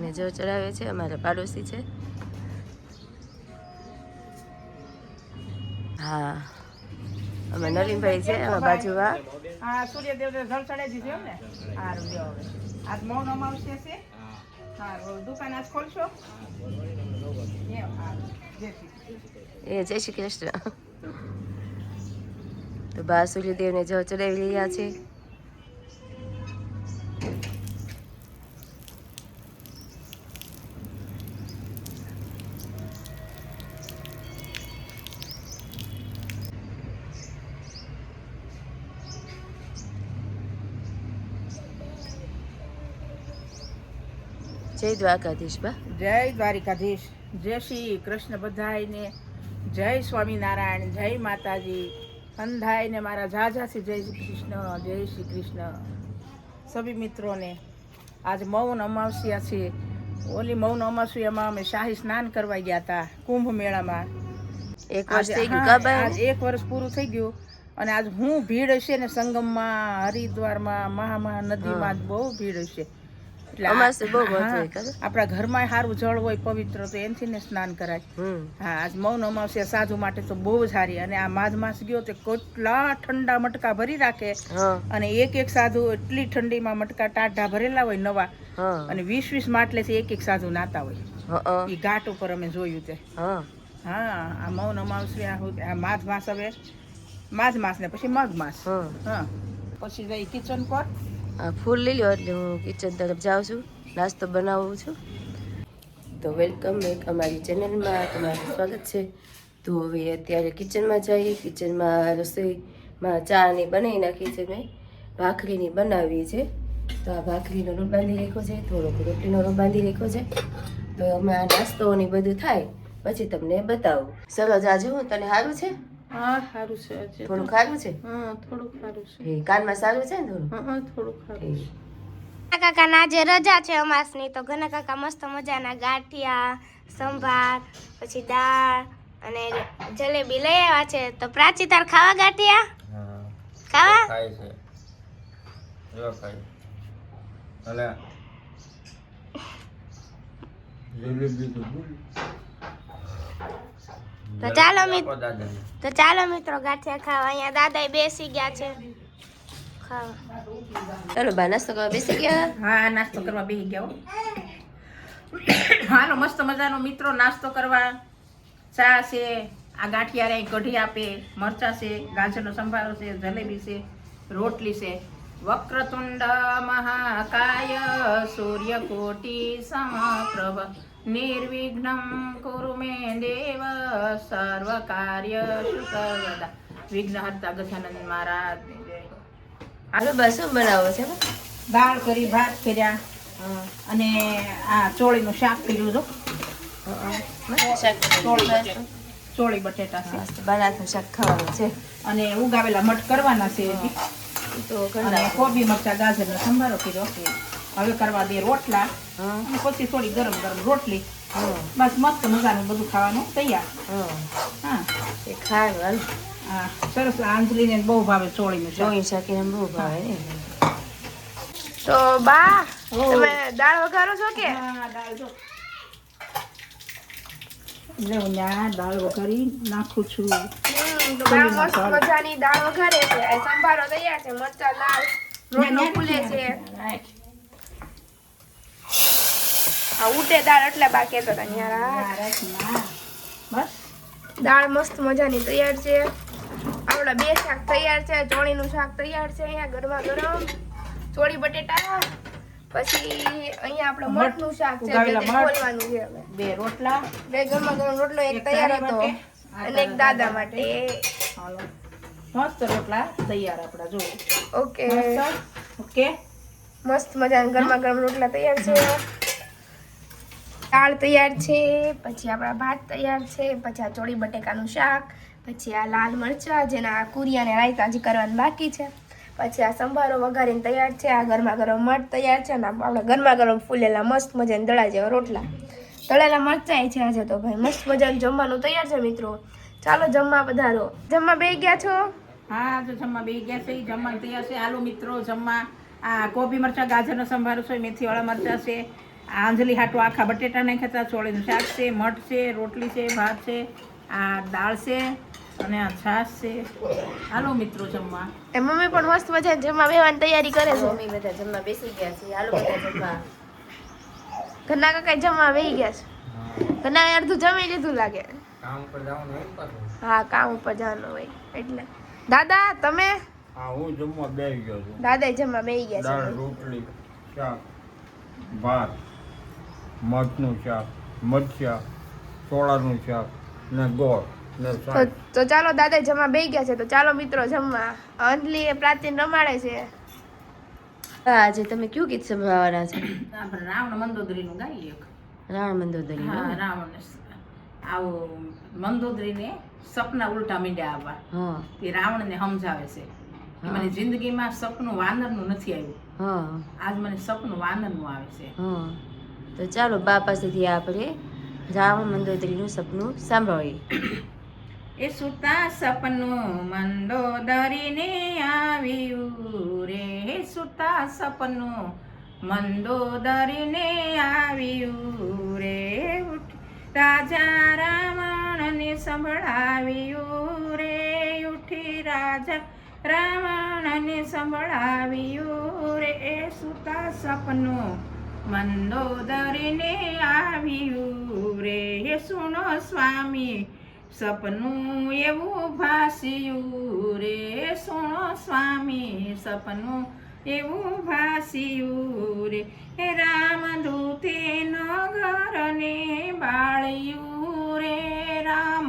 દેવને જળ ચડાવે છે, અમારા પાડોશી છે. હા, અમે નલીનભાઈ છે, એમાં બાજુમાં સૂર્યદેવને જળ ચડાવી દીધું એમ ને. સારું લ્યો હવે. આજ મૌન અમાવસ્યા છે. સારું, દુકાન આજ ખોલશો? જય શ્રી કૃષ્ણ. તો બા સૂર્યદેવને જળ ચડાવી રહ્યા છે. જય દ્વારકાધીશ બા. જય દ્વારિકાધીશ. જય શ્રી કૃષ્ણ બધાયને. જય સ્વામિનારાયણ. જય માતાજી. કંધાઈને મારા જાજાથી જય શ્રી કૃષ્ણ. જય શ્રી કૃષ્ણ. સભી મિત્રોને આજ મૌન અમાવસ્યા છે. ઓલી મૌન અમાવસ્યામાં અમે શાહી સ્નાન કરવા ગયા હતા કુંભ મેળામાં. એક વર્ષ થઈ ગયું કા બા? આજ 1 વર્ષ પૂરું થઈ ગયું. અને આજ હું ભીડ હશે ને સંગમમાં, હરિદ્વારમાં, મહાનદીમાં બહુ ભીડ હશે. આપણા ઘરમાં સારું જળ હોય પવિત્ર તો એનથી ને સ્નાન કરાય. હા, આજ મૌન અમાવસ્યા સાધુ માટે તો બહુ સારી. અને આ માઘ માસ ગયો તો કેટલા ઠંડા મટકા ભરી રાખે. અને એક સાધુ એટલી ઠંડીમાં મટકા ટાઢા ભરેલા હોય નવા. અને 20 માટલેથી એક સાધુ નાતા હોય. એ ઘાટ ઉપર અમે જોયું તે. હા, આ મૌન અમાવસ્યા આ માઘ માસ. હવે માઘ માસ ને પછી મઘ માસ. હા, પછી જઈ કિચન પર. ફૂલ લઈ લો એટલે હું કિચન તરફ જાઉં છું, નાસ્તો બનાવું છું. તો વેલકમ બેક અમારી ચેનલમાં તમારું સ્વાગત છે. તો હવે અત્યારે કિચનમાં જઈએ. કિચનમાં રસોઈમાં ચાની બનાવી નાખી છે મેં, ભાખરીની બનાવી છે. તો આ ભાખરીનો લોટ બાંધી રાખ્યો છે, થોડોક રોટલીનો લોટ બાંધી રાખ્યો છે. તો અમે આ નાસ્તો ને બધું થાય પછી તમને બતાવું. સરસ, આજે હું તને સારું છે? હા, સારું છે. થોડું ખારું છે? હા, થોડુંક સારું છે. કાનમાં સારું છે ને થોડું? હા, થોડુંક સારું છે. કાકાના આજે રજા છે અમાસની, તો ઘણા કાકા મસ્ત મજાના ગાંઠિયા, સંભાર, પછી દાળ અને જલેબી લઈ આવ્યા છે. તો પ્રાચી તાર ખાવા ગાંઠિયા? ખાવા ખાય છે. જો ખાય. ભલે જલેબી તો ભૂલ. તો ચાલો મિત્રો ગાંઠિયા ખાવા. અહીંયા દાદા બેસી ગયા છે ખાવા. ચાલો બા નાસ્તો કરવા બેસી ગયા. હા, નાસ્તો કરવા બેસી ગયા. હાલો, મસ્ત મજાનો મિત્રો નાસ્તો કરવા. ચા છે, આ ગાંઠિયા રે કઢી આપે, મરચા છે, ગાજરનો સંભારો છે, જલેબી છે, રોટલી છે. વક્રતુંડ મહાકાય સૂર્યકોટી સમપ્રભ નિર્વિઘ્નમ કુરુ મે દેવ સર્વ કાર્ય સર્વદા. વિઘ્નહર્તા ગજાનન મહારાજ. હાલો બા, શું બનાવો છે? દાળ કરી, ભાત કર્યા અને આ ચોળીનું શાક કર્યું. જો ચોળી બટેટા છે. બનાતું શાક ખાવાનું છે. અને ઉગાવેલા મઠ કરવાના છે. તો અને કોબી મરચા ગાજરનો સંભારો કર્યો. હવે કરવા દે રોટલા અને પછી થોડી ગરમ ગરમ રોટલી. બસ મસ્ત મજાનું બધું ખાવાનું તૈયાર. હા, એ ખાવાનું. હા, સરસ. આંજલીને બહુ ભાવે ચોળીનું શાક. ચોળી શાક એને બહુ ભાવે ને. તો બા તમે દાળ વઘારો છો કે? હા, દાળ જો દાળ વઘારી નાખું છું. તો બા મસ્ત મજાની દાળ વઘારે છે. આ સંભારો તૈયાર છે, મરચા લાલ, રોટલો ફૂલે છે. આ ઉડે દાળ એટલે બા કેતો હતા બસ દાળ મસ્ત મજાની તૈયાર છે. આપડા 2 શાક તૈયાર છે. ચોળીનું શાક તૈયાર છે અહીંયા ગરમા ગરમ, ચોળી બટેટા. પછી અહીંયા આપણે મઠનું શાક છે, જે ખોલવાનું છે. હવે 2 રોટલા, 2 ગરમા ગરમ રોટલો એક તૈયાર હતો અને એક દાદા માટે. હાલો, મસ્ત રોટલા તૈયાર આપડા. જો ઓકે ઓકે, મસ્ત મજાના ગરમા ગરમ રોટલા તૈયાર છે. દાળ તૈયાર છે, પછી આપણા ભાત તૈયાર છે, પછી આ ચોળી બટેકાનું શાક, પછી આ લાલ મરચા જેના કુરિયાને રાયતા હજી કરવાનું બાકી છે, પછી આ સંભારો વઘારીને તૈયાર છે, આ ગરમા ગરમ મઠ તૈયાર છે, અને આપણા ગરમા ગરમ ફૂલેલા મસ્ત મજાના દળા જેવા રોટલા, તળેલા મરચાં છે આજે. તો ભાઈ મસ્ત મજાનું જમવાનું તૈયાર છે મિત્રો. ચાલો જમવા પધારો. જમવા બેસી ગયા છો? હા, તો જમવા બેસી ગયા છે. જમવાનું તૈયાર છે. હાલો મિત્રો જમવા. આ કોબી મરચા ગાજરનો સંભારો છે, મેથીવાળા મરચા છે, આ અંજલી હાટું આખા બટેટા નાખ્યા હતા, ચોળીનું શાક છે, મઠ છે, રોટલી છે, ભાત છે, આ દાળ છે અને આ છાશ છે. હાલો મિત્રો જમવા. એ મમ્મી પણ મસ્ત મજા જમવા બેવાની તૈયારી કરે છે. મમ્મી બધા જમવા બેસી ગયા છે. હાલો બધા જમવા. ઘરના કાકા જમવા બેસી ગયા છે. ઘરના અડધું જમી લીધું લાગે. કામ પર જવાનું હોય ને પાછું. હા, કામ ઉપર જવાનું હોય એટલે. દાદા તમે? હા, હું જમવા બેસી ગયો છું. દાદા જમવા બેસી ગયા દાળ, છે. રોટલી, શાક, ભાત, મઠનું શાક, મરચાં, ચોળાનું શાક ને ગોળ ને શાક. તો ચાલો દાદા જમવા બેસી ગયા છે. તો ચાલો મિત્રો જમવા. અંજલિ એ પ્રાચીન રમાડે છે. હા, આજે તમે કયું ગીત સંભળાવવાના છે? આપણે રાવણ મંદોદરીનું ગાઈએ એક. રાવણ મંદોદરી. હા, રાવણ આવો મંદોદરીને સપના ઉલટા મીંડ્યા આવવા. હા તે રાવણને સમજાવે છે કે મને જિંદગીમાં સપનું વાનરનું નથી આવ્યું, હા આજ મને સપનું વાનરનું આવે છે. હા. તો ચાલો બા પાસેથી આપણે રાવણ મંદોદરીનું સપનું સાંભળીએ. એ સુતા સપનું મંદોદરીને આવ્યું રે, સુતા સપનું મંદોદરીને આવ્યું રે, રાજા રાવણને સંભળાવ્યું રે, ઉઠી રાજા રાવણને સંભળાવ્યું રે, સુતા સપનું મંદોદરીને આવ્યું રે, સુનો સ્વામી સપનું એવું ભાસ્યું રે, સુનો સ્વામી સપનું એવું ભાસ્યું રે, રામદૂતે નગરને બાળ્યું રે, રામ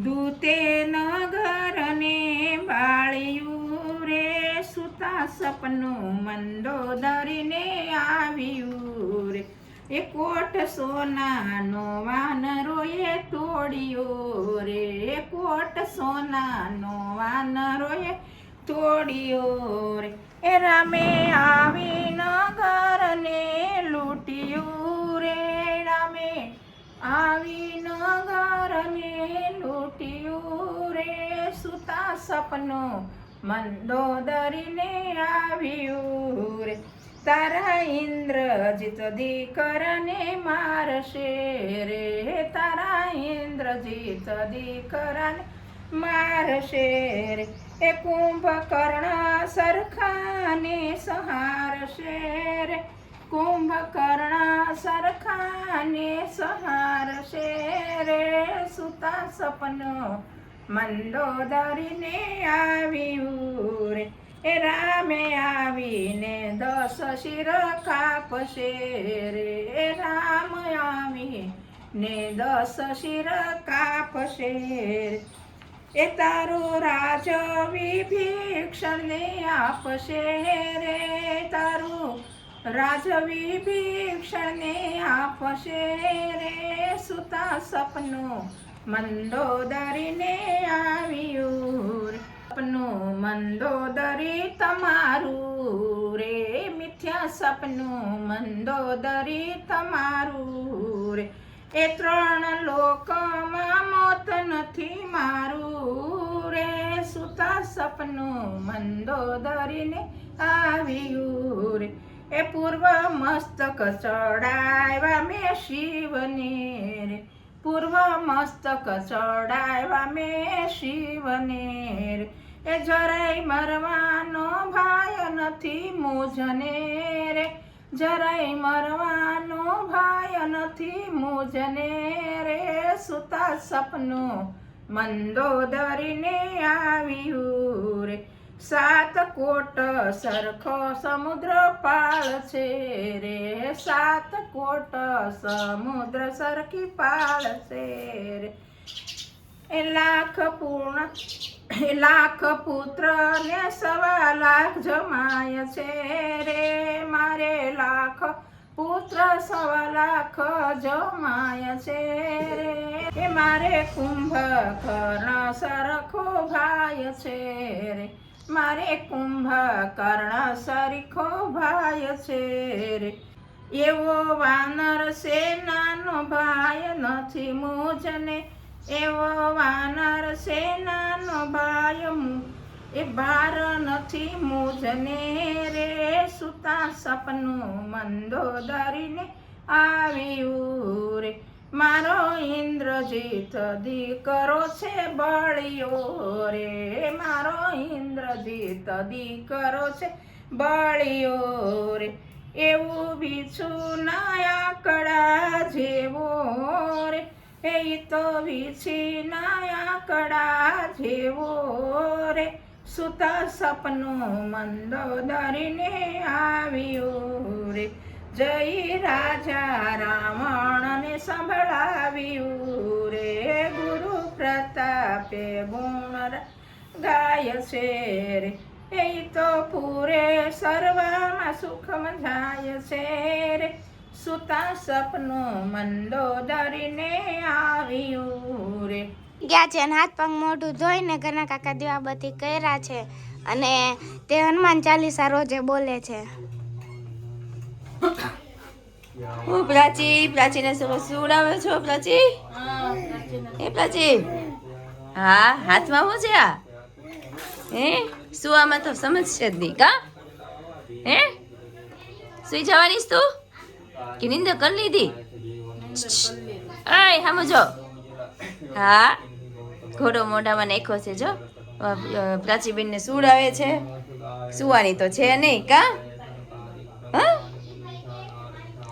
દૂતે નગરને બાળ્યું રે, સુતા સપનું મંદોદરીને આવ્યું રે, એ કોટ સોનાનો વાનરોએ તોડ્યો રે, કોટ સોનાનો વાનરોએ તોડ્યો રે, એ રામે આવી નગરને લૂંટ્યું રે, રામે આવી નગરને લૂંટ્યું રે, સુતા સપનું મંદોદરીને આવ્યું રે, તારા ઇન્દ્રજીત દીકરાને મારશે રે, તારા ઇન્દ્રજીત દીકરાને મારશે રે, એ કુંભકર્ણ સરખાને સહારશે રે, કુંભકર્ણ સરખાને સહારશે રે, સુતા સપનું મંદોદરીને આવ્યું રે, એ રામે આવીને 10 શિર કાપશે રે, રામ આવીને 10 શિર કાપશે રે, એ તારું રાજ વિભીષણને આપશે રે, તારું રાજ વિભીષણને આપશે રે, સુતા સપનું મંદોદરીને આવ્યું રે, સપનું મંદોદરી તમારું રે, મિથ્યા સપનું મંદોદરી તમારું રે, એ 3 લોકમાં મોત નથી મારું રે, સુતા સપનું મંદોદરીને આવ્યું રે, એ પૂર્વ મસ્તક ચડાવ્યા મેં શિવને રે, પૂર્વ મસ્તક ચડાવ્યા મેં શિવને રે, એ જરાય મરવાનો ભાય નથી મુજને રે, જરાય મરવાનો ભાય નથી મુજને રે, સુતા સપનું મંદોદરીને આવ્યું રે, 7 કોટ સરખો સમુદ્ર પાળ છે રે, 7 કોટ સમુદ્ર સરખી પાળ છે રે, એ લાખ પુત્ર ને 1.25 લાખ જમાય છે રે, મારે લાખ પુત્ર 1.25 લાખ જમાય છે રે, એ મારે કુંભકર્ણ સરખો ભાઈ છે રે, મારે કુંભકર્ણ સરખો ભાઈ છે રે, એવો વાનર સેનાનો ભાઈ નથી મુજને, એવો વાનર સેનાનો ભાઈ એક ભાર નથી મુજને રે સુતા સપનું મંદોદરીને આવ્યું રે મારો ઇન્દ્રજીત દીકરો છે બળિયો રે મારો ઇન્દ્રજીત દીકરો છે બળિયો રે એવું બીછું નાયા કડા જેવો રે એ તો વીછી નાયા કડા જેવો રે સુતા સપનું મંદોદરીને આવ્યું રે જય રાજા રાવણને સંભળાવ્યું રે ગુરુ પ્રતાપે ગુણ ગાય છે રે એ તો પૂરે સર્વમાં સુખ જાય છે રે સુતા સપનું મંદોદરીને આવ્યું રે ગયા છે અને હાથ પગ મોઢું ધોઈને ઘરના કાકા દીવાબત્તી કર્યા છે અને તે હનુમાન ચાલીસા રોજે બોલે છે. હું પ્રાચીને સુવડાવે છો પ્રાચી? એ પ્રાચી, હા હાથમાં હું છે આ? હે સુવામાં તો સમજશે જ નહીં કા? હે સુઈ જવાની તું કે નિંદર કરી લીધી? આય સમજો. હા ઘોડો મોઢામાં નાખ્યો છે જો. પ્રાચીબેનને સુવડાવે છે. સુવાની તો છે નહીં કા? હા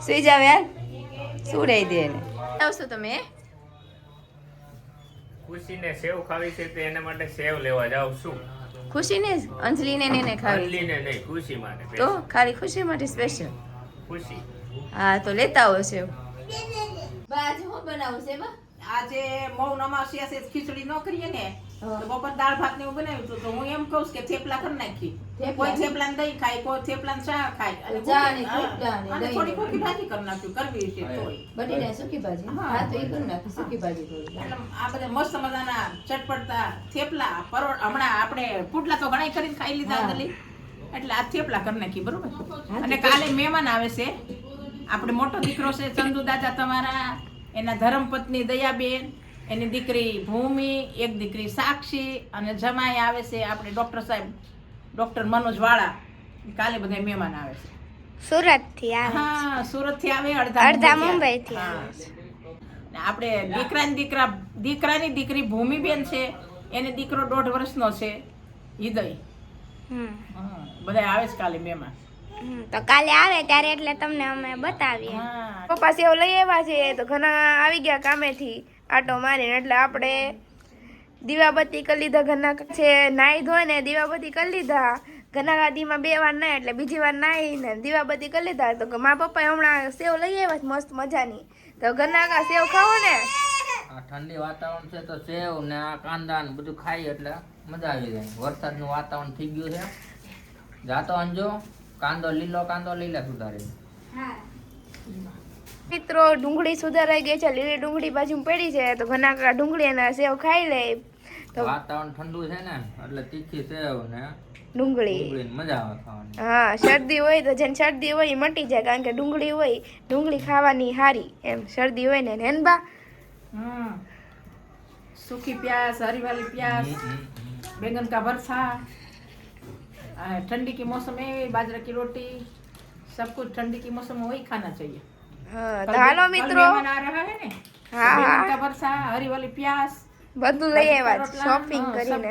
સુઈ જાવ યાર, સુવડાવી દે એને. આવશો તમે? ખુશીને સેવ ખાવી છે તો એના માટે સેવ લેવા જાવ છું. ખુશીને અંજલીને ને એને ખાવી છે. અંજલીને નહીં, ખુશી માટે. તો ખાલી ખુશી માટે સ્પેશિયલ. ખુશી. હા તો લેતા આવો છે. બાજ હું બનાવું છે બા? આજે મૌન અમાસ્યા છે ખીચડી ન કરીએ ને તો બપોર દાળ ભાત ને એવું બનાવ્યું હતું તો હું એમ કહું કે થેપલા કરી નાખી. કોઈ થેપલા ને દહીં ખાય, કોઈ થેપલા ને ચા ખાય અને ચા ને થેપલા ને અને દહીં થોડી ને કોકી ભાજી કરી નાખ્યું કરવી છે તોય. બટેટા સુકી ભાજી. હા તો એ કરી નાખી સુકી ભાજી કરું. એટલે આ બધા મસ્ત મજાના ચટપટતા થેપલા પરોઠ હમણાં આપણે પુડલા તો ઘણા કરીને ખાઈ લીધા અંદરલી એટલે આ થેપલા કરી નાખી બરોબર. અને કાલે મહેમાન આવે છે. આપણે મોટો દીકરો છે ચંદુ દાદા તમારા, એના ધર્મપત્ની દયાબેન, એની દીકરી ભૂમિ, એક દીકરી સાક્ષી અને જમાઈ આવે છે આપણે ડોક્ટર સાહેબ ડોક્ટર મનોજ વાળા. કાલે બધા મહેમાન આવે છે. સુરત થી આવે. હા સુરત થી આવે, અડધા મુંબઈ થી હા. આવે. ને આપણે દીકરાની દીકરી ભૂમિબેન છે, એને દીકરો 1.5 વર્ષનો છે હિદય. બધા આવે છે કાલે મહેમાન. તો કાલે આવે ત્યારે એટલે તમને અમે બતાવીએ. હા પપ્પા સેવ લઈ આવ્યા છે તો ઘણા આવી ગયા કામેથી આટો મારીને એટલે આપણે દીવાબત્તી કરી લીધા ઘરના છે. નાહી ધોઈને દીવાબત્તી કરી લીધા. ઘરના ગાદીમાં 2 વાર નાય એટલે બીજી વાર નાહીને દીવાબત્તી કરી લીધા. તો મારા પપ્પાએ હમણાં સેવ લઈ આવ્યા છે મસ્ત મજાની. તો ઘરના કા સેવ ખાવો ને? આ ઠંડી વાતાવરણ છે તો સેવ ને આ કાંદા ને બધું ખાઈ એટલે મજા આવી જાય. વરસાદનું વાતાવરણ થઈ ગયું છે. જાતો અંજો કાંદો લીલો કાંદો લઈ લે સુધારી. મિત્રો ડુંગળી સુધારાઈ ગઈ છે, લીલી ડુંગળી બાજુમાં પડી છે તો ઘણા કાકા ડુંગળી અને સેવ ખાઈ લે. તો વાતાવરણ ઠંડુ છે ને એટલે તીખી સેવ ને ડુંગળી ડુંગળી મજા આવે ખાવાની. હા શરદી હોય તો જેને શરદી હોય એ મટી જાય કારણ કે ડુંગળી હોય, ડુંગળી ખાવાની હારી એમ શરદી હોય ને હેનબા. सूखी प्याज, हरी वाली प्याज, बैंगन का भरता, ठंडी के मौसम में बाजरा की रोटी, सब कुछ ठंडी के मौसम में वही खाना चाहिए. હા તો હાલો મિત્રો. मेहमान आ रहा है ने, हाँ बैंगन का हाँ भरता, हरी वाली प्याज, બધું લઈ આવ્યા શોપિંગ કરીને.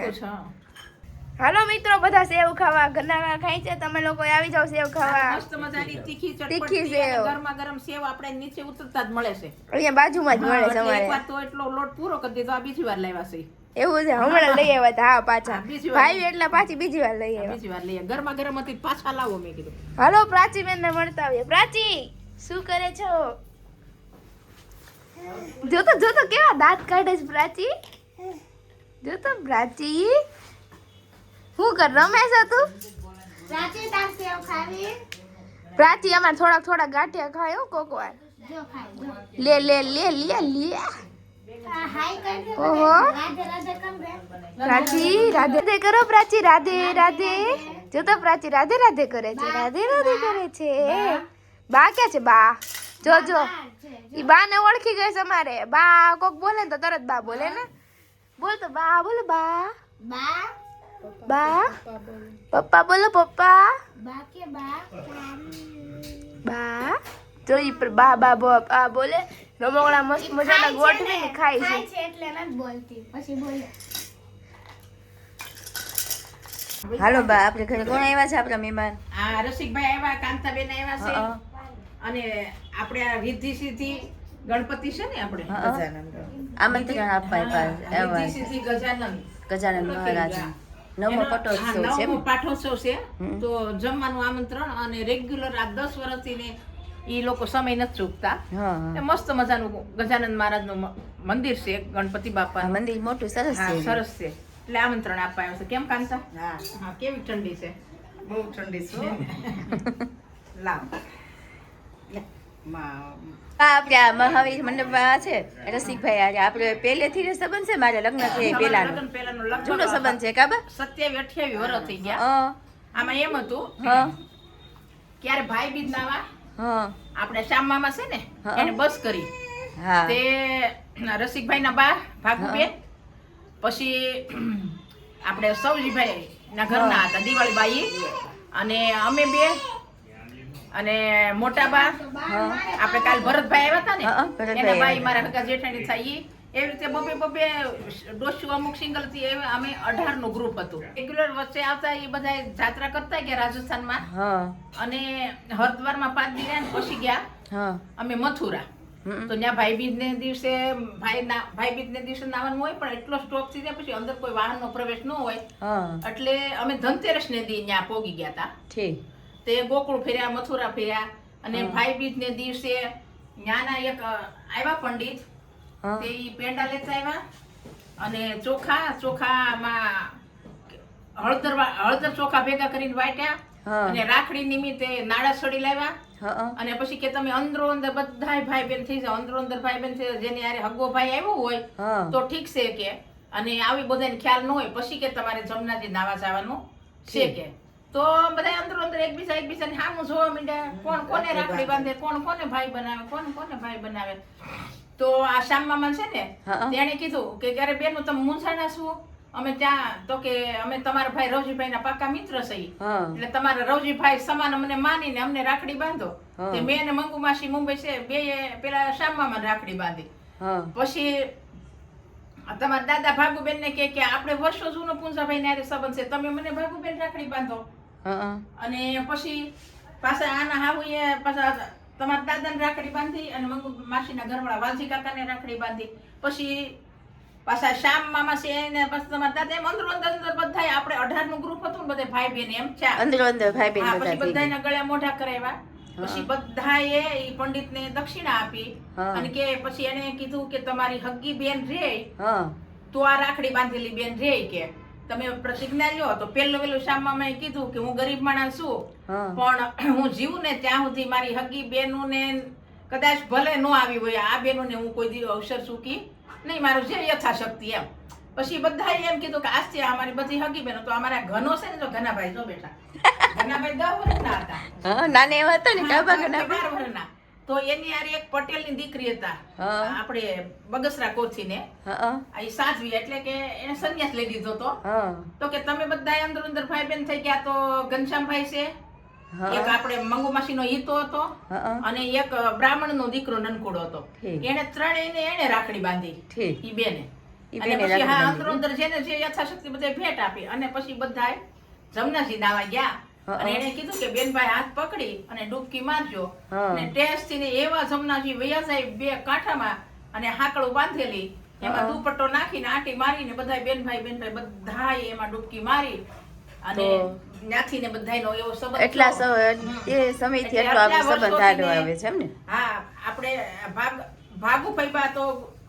હાલો મિત્રો બધા સેવ ખાવા ઘરના ખાઈ છે, તમે લોકો આવી જાવ સેવ ખાવા. મસ્ત મજાની તીખી તીખી ચટપટી સેવ. અને ગરમા ગરમ સેવ આપણે નીચે ઉતરતા જ મળે છે. અહીંયા બાજુમાં જ મળે છે એટલે અમારે. એકવાર તો એટલો લોટ પૂરો કરી દીધો, આ બીજી વાર લાવ્યા છે. એવું છે હમણાં લઈ આવ્યા હતા. હા પાછા હા, બીજી વાર. ભાઈ એટલે પાછી બીજી વાર લઈ આવ્યા. બીજી વાર લઈએ, ગરમા ગરમ હતી પાછા લાવો મેં કીધું. હાલો પ્રાચી બેન ને મળતા આવીએ. પ્રાચી શું કરે છો? જોતો જોતો કેવા દાંત કાઢે છે પ્રાચી. જોતો પ્રાચી શું કર રમે છે તું? પ્રાચી તાર સેવ ખાવી? પ્રાચી અમાર થોડાક થોડા ગાંઠિયા ખાય હો કોક વાર. જો ખાઈ જો. લે લે લે લે લે. આ હાઈ કરી દે. ઓહો રાધે રાધે કમ રે. પ્રાચી રાધે રાધે કરો. પ્રાચી રાધે રાધે. જોતો પ્રાચી રાધે રાધે કરે છે. રાધે રાધે કરે છે. બા ક્યાં છે બા? જો જો ઈ બા ને ઓળખી ગઈ છે અમારે. બા કોક બોલે ને તો તરત બા બોલે ને. બોલ તો બા બોલ બા. બા બા પપ્પા બોલો પપ્પા બા કે બા બા તો ઈ પર બા બા બા બોલે રમકડા મસ્ત મજાના ગોઠવીને ખાય છે છે એટલે નથી બોલતી પછી બોલે હાલો બા આપણે ઘરે કોણ આવ્યા છે આપણા મહેમાન આ રસિકભાઈ આવ્યા, કાંતાબેન આવ્યા છે હા. અને આપણે આ રિદ્ધિ સિદ્ધિ ગણપતિ છે ને આપણે આમંત્રણ આપવા આવ્યા રિદ્ધિ સિદ્ધિ ગજાનન ગજાનન મહારાજ નવમો પટોત્સવ છે નવમો પાઠોત્સવ છે હમ. તો જમવાનું આમંત્રણ અને રેગ્યુલર આ 10 વર્ષથી ને ઈ લોકો સમય નથી ચૂકતા. હા એ મસ્ત મજાનું ગજાનન મહારાજનું મંદિર છે, ગણપતિ હા બાપા મંદિર મોટું સરસ હા છે સરસ છે, એટલે આમંત્રણ આપવા આવ્યો છે. કેમ કાંતા? હા કેવી ઠંડી છે? બહુ ઠંડી છે લાવ આપણે આ મહાવીર મંડપમાં છે રસિકભાઈ આજે આપણે પહેલેથી જ સંબંધ છે મારે લગ્ન છે પેલાનો લગ્ન પહેલાનો લગભગ જૂનો સંબંધ છે કાબા 27-28 વર્ષ થઈ ગયા. હા આમાં એમ હતું હા ક્યારે ભાઈ બીજ નાવા હા આપણે શ્યામ મામા છે ને હા. એને બસ કરી હા તે રસિકભાઈ ના બા ભાગુબેન, પછી આપણે સૌજીભાઈ ના ઘરના હતા દિવાળી બાઈ, અને અમે બે અને મોટા બા આપણે કાલ ભરતભાઈ આવ્યા હતા હા, ને ભરતભાઈ એના બાઈ આવ્યા મારા હગા જેઠાણી થાય ઈ. એવી રીતે બબે ડોસ્યુ અમુક સિંગલ થી અમે 18 નું ગ્રુપ હતું. રેગ્યુલર વચ્ચે આવતા એ બધા જાત્રા કરતા ગયા રાજસ્થાનમાં, હા અને હરિદ્વારમાં 5 દી રહ્યા ને પછી ગયા હા અમે મથુરા. હમ. તો ત્યાં ભાઈબીજ ને દિવસે ભાઈબીજ ને દિવસે નાવાનું હોય, પણ એટલો સ્ટોક થઈ જાય પછી અંદર કોઈ વાહનનો પ્રવેશ ન હોય, હા એટલે અમે ધનતેરસ ને દી ત્યાં પોગી ગયા હતા. ઠીક તે ગોકુળ ફેર્યા, મથુરા ફેર્યા, અને ભાઈબીજ ને દિવસે ત્યાંના એક આવ્યા પંડિત, હા તે ઈ પેંડા લેતા આવ્યા, અને ચોખામાં હળદર ચોખા ભેગા કરીને વાટ્યા, હા. અને રાખડી નિમિત્તે નાળા છડી લાવ્યા. હા અને પછી કે તમે અંદરો અંદર બધાય ભાઈ બેન થઈ જાવ, અંદરો અંદર ભાઈ બેન થઈ જાવ, જેને યારે હગો ભાઈ આવ્યો હોય હા તો ઠીક છે કે, અને આવી બધાને ખ્યાલ ન હોય પછી કે તમારે જમનાજી નાવા જવાનું છે કે, તો બધા અંદરો અંદર એકબીજાને સામું જોવા માંડ્યા, કોણ કોને રાખડી બાંધે, કોણ કોને ભાઈ બનાવે, કોણ કોને ભાઈ બનાવે. તો આ શ્યામ મામા છે ને હા. તેણે કીધું કે અરે બેનું તમે મૂંઝાણા છો, અમે ત્યાં તો કે અમે તમારા ભાઈ રવજીભાઈ ના પાકા મિત્ર છીએ, હા એટલે તમારા રવજીભાઈ સમાન અમને માનીને અમને રાખડી બાંધો. હા. તે મેં અને મંગુ માસી મુંબઈ છે, બે પેલા શ્યામ મામાને રાખડી બાંધી. હા પછી તમારા દાદા ભાગુબેન ને કે આપણે વર્ષો જૂનો પૂંજાભાઈ ને હારે સંબંધ છે, તમે મને ભાગુબેન રાખડી બાંધો. હા અને પછી પાછા આના હાવુએ પાછા તમારા દાદાને રાખડી બાંધી, અને મંગુ માસીના ઘરવાળા વાલજી કાકાને રાખડી બાંધી. પછી પાછા શ્યામ મામા છે એને પછી તમારા દાદા એમ અંદર બધા આપણે 18 નું ગ્રુપ હતું ને બધે ભાઈ બેન એમ ચાર. અંદરો અંદર ભાઈ બેન હા, બધા પછી થઈ બધાયના ગળે મોઢા કરાવ્યા. પછી બધાએ ઈ પંડિતને દક્ષિણા આપી, હા. અને કે પછી એને કીધું કે તમારી હગી બેન રે હા તો આ રાખડી બાંધેલી બેન રે કે તમે પ્રતિજ્ઞા લ્યો. તો પેલું શ્યામ મામાએ કીધું કે હું ગરીબ માણસ છું, હા પણ હું જીવું ને ત્યાં સુધી મારી હગી બેનોને કદાચ ભલે ન આવી હોય, આ બેનોને હું કોઈ દી અવસર ચૂકી નહીં, મારું જે યથાશક્તિ એમ. પછી બધાએ એમ કીધું કે આજથી અમારી બધી હગી બેનો, તો અમારા ઘનો છે ને, તો ઘનાભાઈ જો બેઠા, ઘનાભાઈ 10 વર્ષના હતા. હા નાના એવા હતા ને કાબા હા, ઘણા 12 વર્ષના. તો એની હારે એક પટેલની દીકરી હતા, હા. આપણે બગસરા કોથીને, હા આ ઈ સાધ્વી, એટલે કે એને સંન્યાસ લઈ લીધો તો. હા તો કે તમે બધા અંદર અંદર ભાઈ બેન થઈ ગયા, તો ઘનશ્યામભાઈ છે, એક આપણે મંગુમાસી નો હિતો હતો, હા અને એક બ્રાહ્મણ નો દીકરો નનકુડો હતો. ઠીક. એને ત્રણેયને એને રાખડી બાંધી, ઠીક. ઈ બેને. ઈ અને બેને પછી રાખડી હા બાંધી. અંદર અંદર જેને જે યથાશક્તિ બધાય ભેટ આપી, અને પછી બધાય જમનાજી નાવા ગયા. હા. અને એને કીધું કે બેનભાઈ હાથ પકડી અને ડૂબકી મારજો, હા. અને ટેસ્ટ થી ને એવા જમનાજી વયા જાય બે કાંઠામાં, અને હાકડું બાંધેલી, એમાં હા. દુપટ્ટો નાખીને આંટી મારીને બધાય બેનભાઈ બધાય એમાં ડૂબકી મારી, અને તો ત્યાંથી ને બધાયનો એવો સંબંધ એટલા થયો. એ સમયથી એટલે એટલો આપણો આટલા સંબંધ વર્ષોથી હાલો ને- આવે છે એમ ને હા, આપણે ભાગુભાઈ બા તો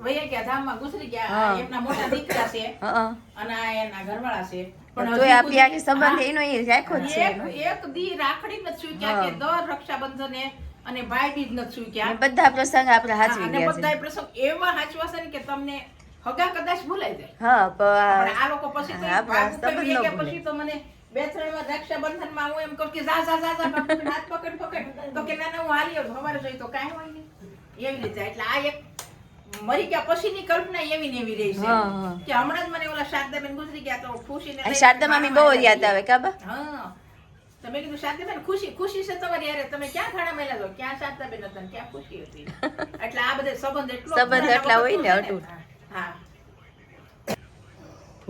વયા ગયા, ધામમાં ગુજરી ગયા. હા. આ એમના મોટા દીકરા છે, હા અને આ એના ઘરવાળા છે. પણ હજી તોય આપણી આખી સુધી- સંબંધ હા. એનો એ રાખ્યો જ છે એનો. એક દી રાખડી નથી ચૂક્યા હા. કે દર રક્ષાબંધને અને ભાઈ બીજ નથી અને ચૂક્યા. બધા પ્રસંગ આપણે હાચવી અને ગયા છે બધાય પ્રસંગ એવા હાચવા છે ને કે તમને હગા કદાચ ભૂલાઈ જાય. હા પણ પણ આ લોકો પછી તો હા, આપણા ભાગુભાઈ સંબંધ ન ગયા ભૂલે. પછી તો મને 2-3 વાર રક્ષાબંધનમાં હું એમ કહું કે જા બાપુ, હાથ પકડ તો કે ના હું હાલી આવું. સવારે જોઈ તો કાંઈ હોય નહીં, એવી રીતે. એટલે આ એક મરી ગયા પછીની કલ્પના એવી ને એવી રહી છે હા, હા. કે હમણાં જ મને ઓલા શારદાબેન ગુજરી ગયા તો ખુશીને અને લઈને શારદા મામી બહુ જ યાદ આવે કાબા. હા તો મેં કીધું શારદાબેન ખુશી છે તમારી યારે તમે ક્યાં ખાડા મેલા છો ક્યાં શારદાબેન હતા ને ક્યાં ખુશી હતી એટલે આ બધે સંબંધ એટલો સંબંધ એટલા હોય ને, અટૂટ. હા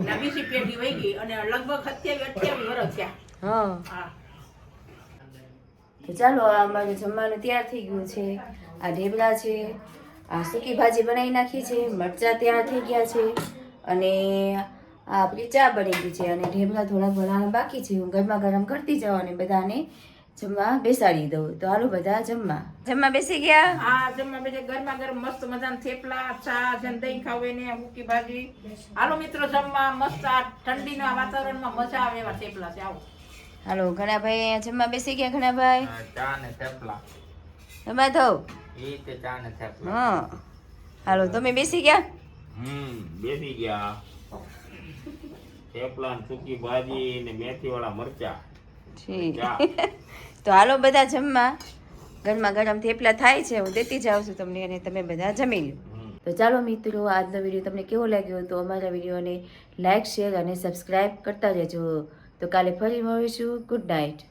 ના બીજી પેઢી વહી ગઈ અને લગભગ 27-28 વર્ષ થયા હા હા તો ચાલો આ અમારું જમવાનું તૈયાર થઈ ગયું છે. આ ઢેબલા છે, આ સૂકી ભાજી બનાવી નાખી છે, મરચાં તૈયાર થઈ ગયા છે અને આ આપણી ચા બની ગઈ છે અને ઢેબલા થોડા બનાવવાના બાકી છે. હું ગરમા ગરમ કરતી જાઉં અને બધાને જમવા બેસાડી દઉં. તો હાલો બધા જમવા બેસી ગયા. આ જમવા બેસે ગરમા ગરમ મસ્ત મજાના થેપલા ચા જેને દહીં ખાવે ને મૂકી ભાજી. હાલો મિત્રો જમવા મસ્ત આ ઠંડીના વાતાવરણમાં મજા આવે એવા થેપલા છે. આવો હાલો ઘણાભાઈ અહીંયા જમવા બેસી ગયા. ઘણાભાઈ ચા ને થેપલા જમવા થવું. એ તે ચા ને થેપલા હા હાલો તમે બેસી ગયા. બેસી ગયા થેપલા ને સૂકી ભાજી ને મેથી વાળા મરચા ઠીક. તો હાલો બધા જમવા. ગરમા ગરમ થેપલા થાય છે, હું દેતી જાઉં છું તમને અને તમે બધા જમી લો. તો ચાલો મિત્રો, આજનો વિડીયો તમને કેવો લાગ્યો તો અમારા વિડીયોને લાઇક, શેર અને સબસ્ક્રાઈબ કરતા રહેજો. તો કાલે ફરી મળીશું. Good night.